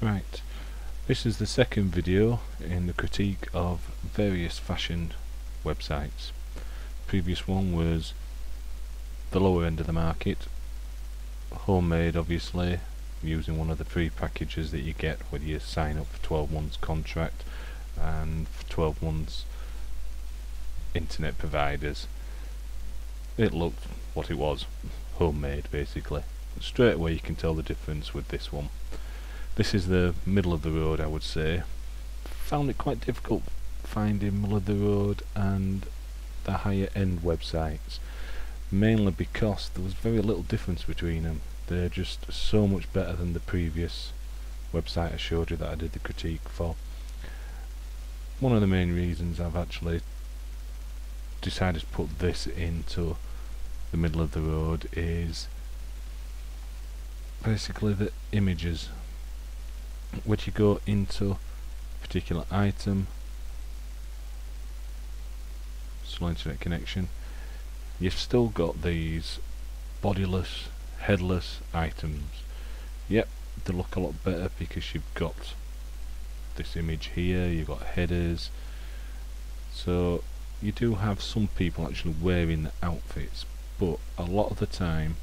Right, this is the second video in the critique of various fashion websites. Previous one was the lower end of the market, homemade obviously, using one of the free packages that you get when you sign up for 12 months contract and for 12 months internet providers. It looked what it was, homemade basically. Straight away you can tell the difference with this one. This is the middle of the road, I would say. Found it quite difficult finding middle of the road and the higher end websites, mainly because there was very little difference between them. They're just so much better than the previous website I showed you that I did the critique for. One of the main reasons I've actually decided to put this into the middle of the road is basically the images. When you go into a particular item, slow internet connection, you've still got these bodiless, headless items. Yep, they look a lot better because you've got this image here, you've got headers, so you do have some people actually wearing the outfits, but a lot of the time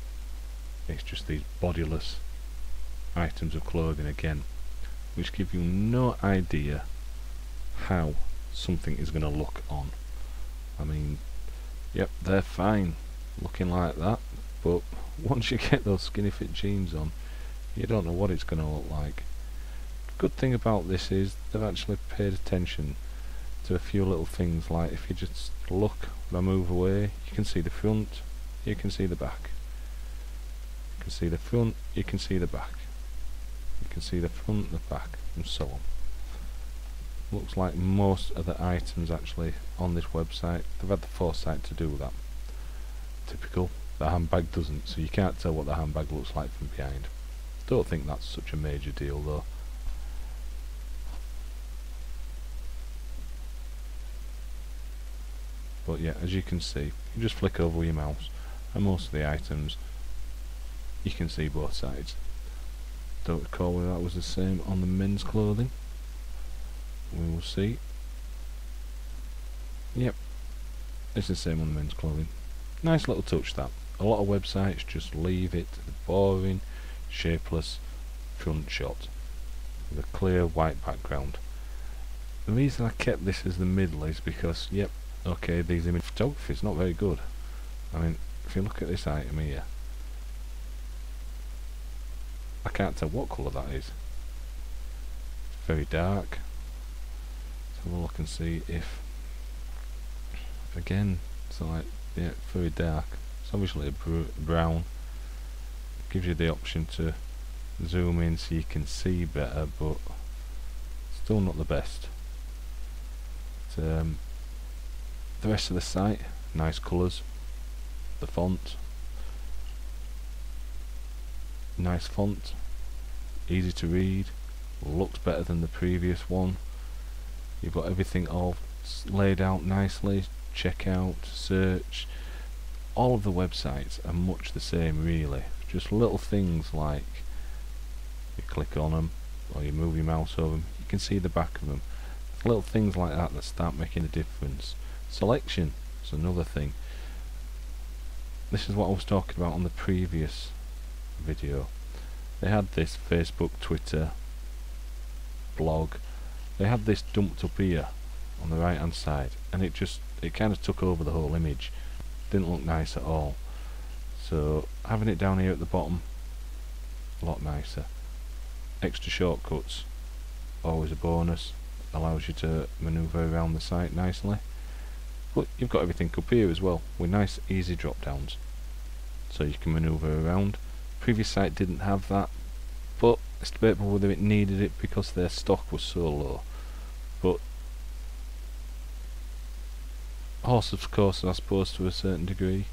it's just these bodiless items of clothing again, which give you no idea how something is going to look on. I mean, yep, they're fine looking like that, but once you get those skinny fit jeans on, you don't know what it's going to look like. Good thing about this is they've actually paid attention to a few little things, like if you just look, when I move away, you can see the front, you can see the back. You can see the front, you can see the back. You can see the front, the back, and so on. Looks like most of the items actually on this website, they've had the foresight to do that. Typical. The handbag doesn't, so you can't tell what the handbag looks like from behind. Don't think that's such a major deal though. But yeah, as you can see, you just flick over with your mouse, and most of the items you can see both sides. Don't recall whether that was the same on the men's clothing. We will see. Yep, it's the same on the men's clothing. Nice little touch that. A lot of websites just leave it to the boring, shapeless front shot with a clear white background. The reason I kept this as the middle is because, yep, okay, these image photography is not very good. I mean, if you look at this item here, I can't tell what colour that is. It's very dark. Let's have a look and see if, again, it's like, yeah, very dark. It's obviously a brown. It gives you the option to zoom in so you can see better, but still not the best. The rest of the site, nice colours. The font, nice font, easy to read, looks better than the previous one. You've got everything all laid out nicely. Checkout, search, all of the websites are much the same really. Just little things like you click on them or you move your mouse over them, you can see the back of them. Little things like that that start making a difference. Selection is another thing. This is what I was talking about on the previous video. They had this Facebook, Twitter, blog. They had this dumped up here on the right hand side, and it kind of took over the whole image. Didn't look nice at all. So having it down here at the bottom, a lot nicer. Extra shortcuts, always a bonus. Allows you to maneuver around the site nicely. But you've got everything up here as well, with nice easy drop downs, so you can maneuver around. Previous site didn't have that, but it's debatable whether it needed it because their stock was so low. But horse of course, I suppose, to a certain degree.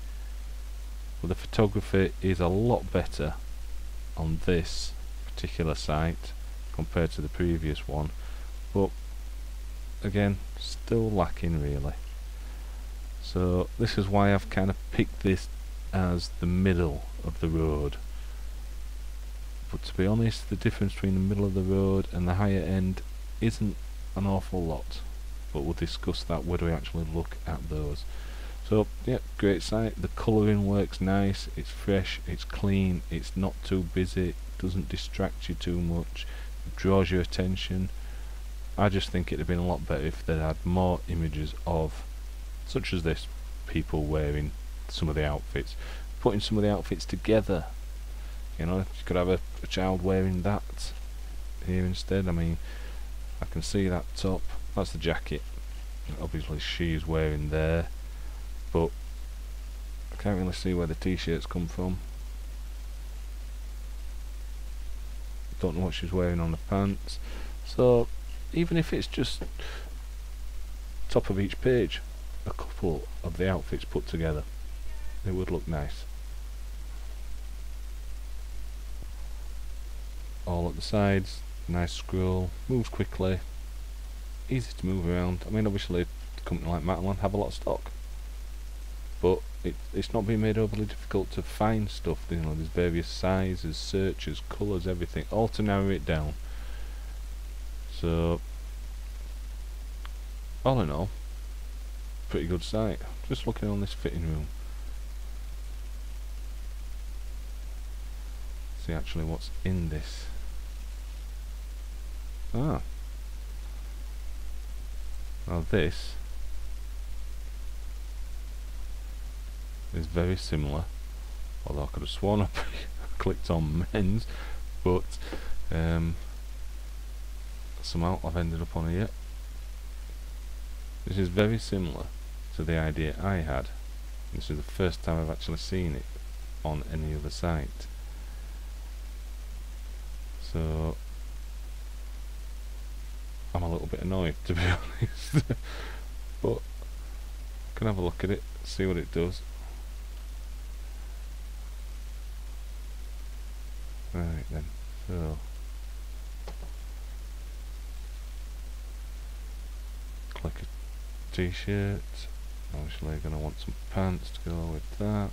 But the photography is a lot better on this particular site compared to the previous one, but again, still lacking really. So this is why I've kind of picked this as the middle of the road. but to be honest, the difference between the middle of the road and the higher end isn't an awful lot, but we'll discuss that when we actually look at those. So yeah, great site. The colouring works nice, it's fresh, it's clean, it's not too busy, doesn't distract you too much, it draws your attention. I just think it'd have been a lot better if they had more images of, such as this, people wearing some of the outfits, putting some of the outfits together. You know, you could have a child wearing that here instead. I mean, I can see that top, that's the jacket, obviously she's wearing there, but I can't really see where the t-shirts come from. Don't know what she's wearing on the pants. So even if it's just top of each page, a couple of the outfits put together, it would look nice. All at the sides, nice scroll, moves quickly, easy to move around. I mean, obviously a company like Matalan have a lot of stock, but it's not being made overly difficult to find stuff. You know, there's various sizes, searches, colours, everything, all to narrow it down. So all in all, pretty good site. Just looking on this fitting room, see actually what's in this. Now this is very similar, although I could have sworn I clicked on men's, but somehow I've ended up on here. This is very similar to the idea I had. This is the first time I've actually seen it on any other site. So I'm a little bit annoyed, to be honest, but I can have a look at it, see what it does. Right then, so click a t-shirt, obviously going to want some pants to go with that.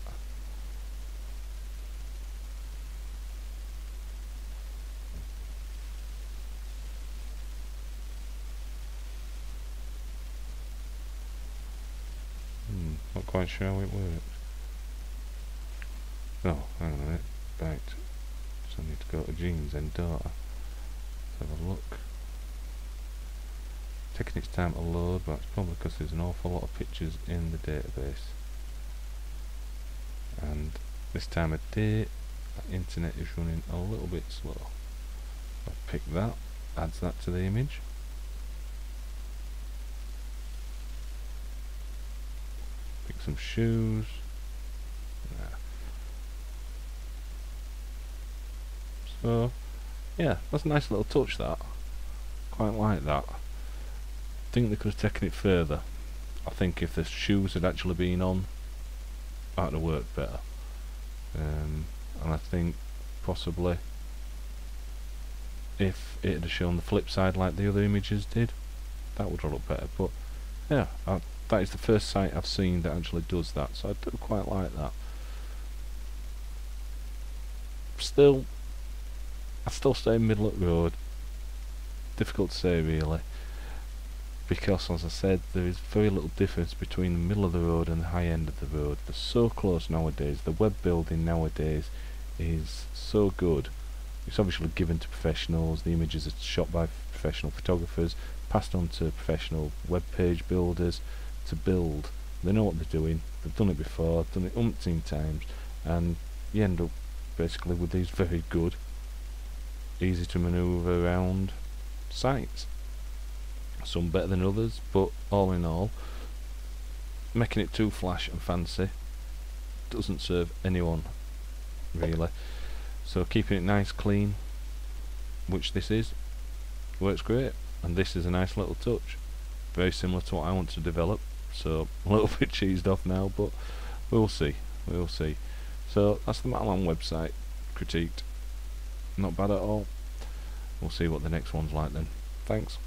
Not quite sure how it works. Oh, hang on a minute. Right. So I need to go to jeans and data. Let's have a look. Taking its time to load, but it's probably because there's an awful lot of pictures in the database. And this time of day, the internet is running a little bit slow. So I pick that, adds that to the image. Pick some shoes. So yeah, that's a nice little touch, that. Quite like that. I think they could have taken it further. I think if the shoes had actually been on, that would have worked better. And I think possibly if it had shown the flip side like the other images did, that would have looked better. But yeah, that is the first site I've seen that actually does that, so I do quite like that. Still, I still stay middle of the road. Difficult to say really, because as I said, there is very little difference between the middle of the road and the high end of the road. They're so close nowadays. The web building nowadays is so good. It's obviously given to professionals. The images are shot by professional photographers, passed on to professional web page builders to build. They know what they're doing. They've done it before, done it umpteen times, and you end up basically with these very good, easy to manoeuvre around sites. Some better than others, but all in all, making it too flash and fancy doesn't serve anyone really. So keeping it nice, clean, which this is, works great, and this is a nice little touch. Very similar to what I want to develop, so a little bit cheesed off now, but we'll see. We'll see. So that's the Matalan website, critiqued. Not bad at all. We'll see what the next one's like then. Thanks.